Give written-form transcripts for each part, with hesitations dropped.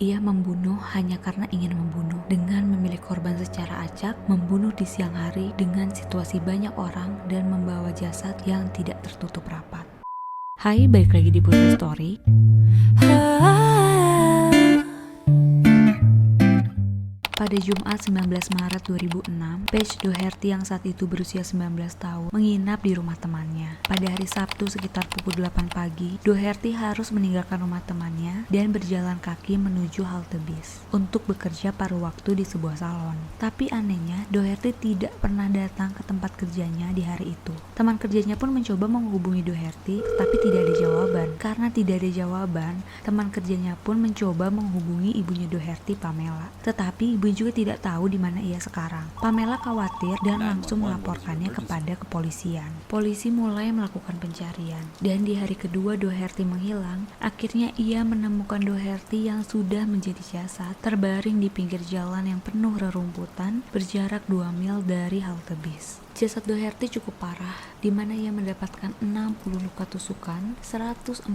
Ia membunuh hanya karena ingin membunuh, dengan memilih korban secara acak, membunuh di siang hari dengan situasi banyak orang, dan membawa jasad yang tidak tertutup rapat. Hai, balik lagi di Putri Story. Pada Jumat 19 Maret 2006, Paige Doherty yang saat itu berusia 19 tahun menginap di rumah temannya. Pada hari Sabtu sekitar pukul 8 pagi, Doherty harus meninggalkan rumah temannya dan berjalan kaki menuju halte bis untuk bekerja paruh waktu di sebuah salon. Tapi anehnya, Doherty tidak pernah datang ke tempat kerjanya di hari itu. Teman kerjanya pun mencoba menghubungi Doherty, tapi tidak ada jawaban. Karena tidak ada jawaban, teman kerjanya pun mencoba menghubungi ibunya Doherty, Pamela. Tetapi ibu juga tidak tahu di mana ia sekarang. Pamela khawatir dan langsung melaporkannya kepada kepolisian. Polisi mulai melakukan pencarian, dan di hari kedua Doherty menghilang, akhirnya ia menemukan Doherty yang sudah menjadi jasad terbaring di pinggir jalan yang penuh rerumputan berjarak 2 mil dari halte bis. Jasad Doherty cukup parah, di mana ia mendapatkan 60 luka tusukan, 146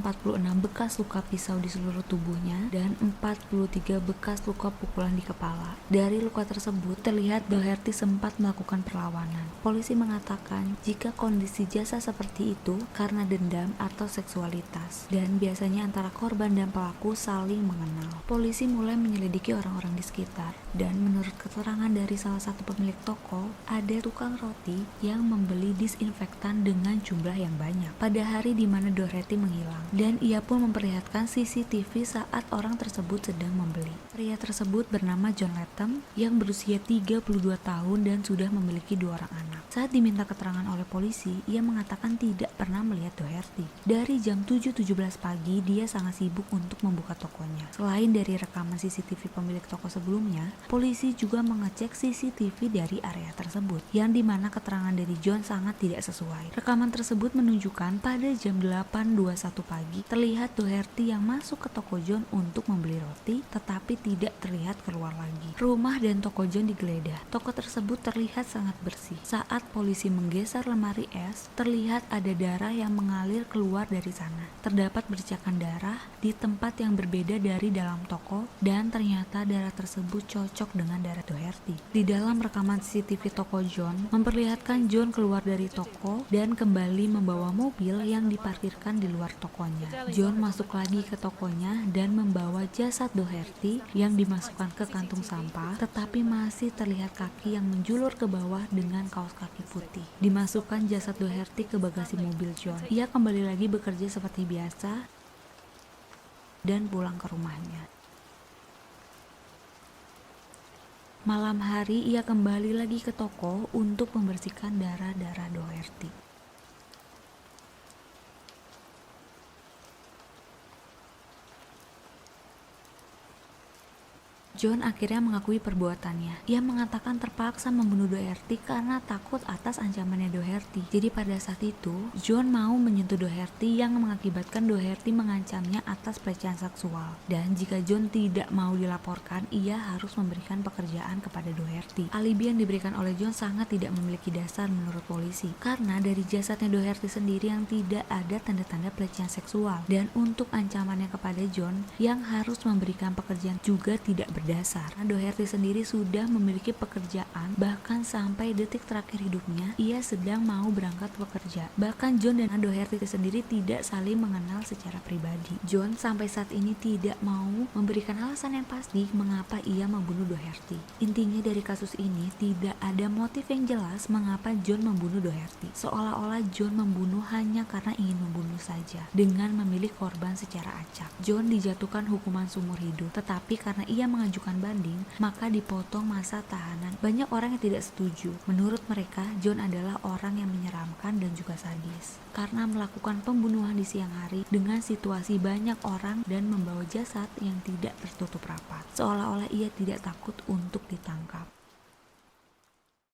bekas luka pisau di seluruh tubuhnya, dan 43 bekas luka pukulan di kepala. Dari luka tersebut, terlihat Doherty sempat melakukan perlawanan. Polisi mengatakan jika kondisi jasad seperti itu karena dendam atau seksualitas, dan biasanya antara korban dan pelaku saling mengenal. Polisi mulai menyelidiki orang-orang di sekitar, dan menurut keterangan dari salah satu pemilik toko, ada tukang roti yang membeli disinfektan dengan jumlah yang banyak pada hari di mana Doherty menghilang, dan ia pun memperlihatkan CCTV saat orang tersebut sedang membeli. Pria tersebut bernama John Latham yang berusia 32 tahun dan sudah memiliki 2 orang anak. Saat diminta keterangan oleh polisi, ia mengatakan tidak pernah melihat Doherty. Dari jam 7.17 pagi, dia sangat sibuk untuk membuka tokonya. Selain dari rekaman CCTV pemilik toko sebelumnya, polisi juga mengecek CCTV dari area tersebut, yang dimana keterangan dari John sangat tidak sesuai. Rekaman tersebut menunjukkan pada jam 8.21 pagi, terlihat Doherty yang masuk ke toko John untuk membeli roti, tetapi tidak terlihat keluar lagi. Rumah dan toko John digeledah. Toko tersebut terlihat sangat bersih. Saat polisi menggeser lemari es, terlihat ada darah yang mengalir keluar dari sana. Terdapat bercakan darah di tempat yang berbeda dari dalam toko, dan ternyata darah tersebut cocok dengan darah Doherty. Di dalam rekaman CCTV toko John, memperlihatkan John keluar dari toko dan kembali membawa mobil yang diparkirkan di luar tokonya. John masuk lagi ke tokonya dan membawa jasad Doherty yang dimasukkan ke kantung sampah, tetapi masih terlihat kaki yang menjulur ke bawah dengan kaos kaki putih. Dimasukkan jasad Doherty ke bagasi mobil John. Ia kembali lagi bekerja seperti biasa dan pulang ke rumahnya. Malam hari ia kembali lagi ke toko untuk membersihkan darah-darah Doherty. John akhirnya mengakui perbuatannya. Ia mengatakan terpaksa membunuh Doherty karena takut atas ancamannya Doherty. Jadi pada saat itu, John mau menyentuh Doherty yang mengakibatkan Doherty mengancamnya atas pelecehan seksual. Dan jika John tidak mau dilaporkan, ia harus memberikan pekerjaan kepada Doherty. Alibi yang diberikan oleh John sangat tidak memiliki dasar menurut polisi, karena dari jasadnya Doherty sendiri yang tidak ada tanda-tanda pelecehan seksual. Dan untuk ancamannya kepada John yang harus memberikan pekerjaan juga tidak berdasar. Doherty sendiri sudah memiliki pekerjaan, bahkan sampai detik terakhir hidupnya ia sedang mau berangkat bekerja. Bahkan John dan Doherty sendiri tidak saling mengenal secara pribadi. John sampai saat ini tidak mau memberikan alasan yang pasti mengapa ia membunuh Doherty. Intinya dari kasus ini tidak ada motif yang jelas mengapa John membunuh Doherty. Seolah-olah John membunuh hanya karena ingin membunuh saja dengan memilih korban secara acak. John dijatuhkan hukuman seumur hidup, tetapi karena ia mengajukan banding, maka dipotong masa tahanan. Banyak orang yang tidak setuju. Menurut mereka, John adalah orang yang menyeramkan dan juga sadis karena melakukan pembunuhan di siang hari dengan situasi banyak orang dan membawa jasad yang tidak tertutup rapat. Seolah-olah ia tidak takut untuk ditangkap.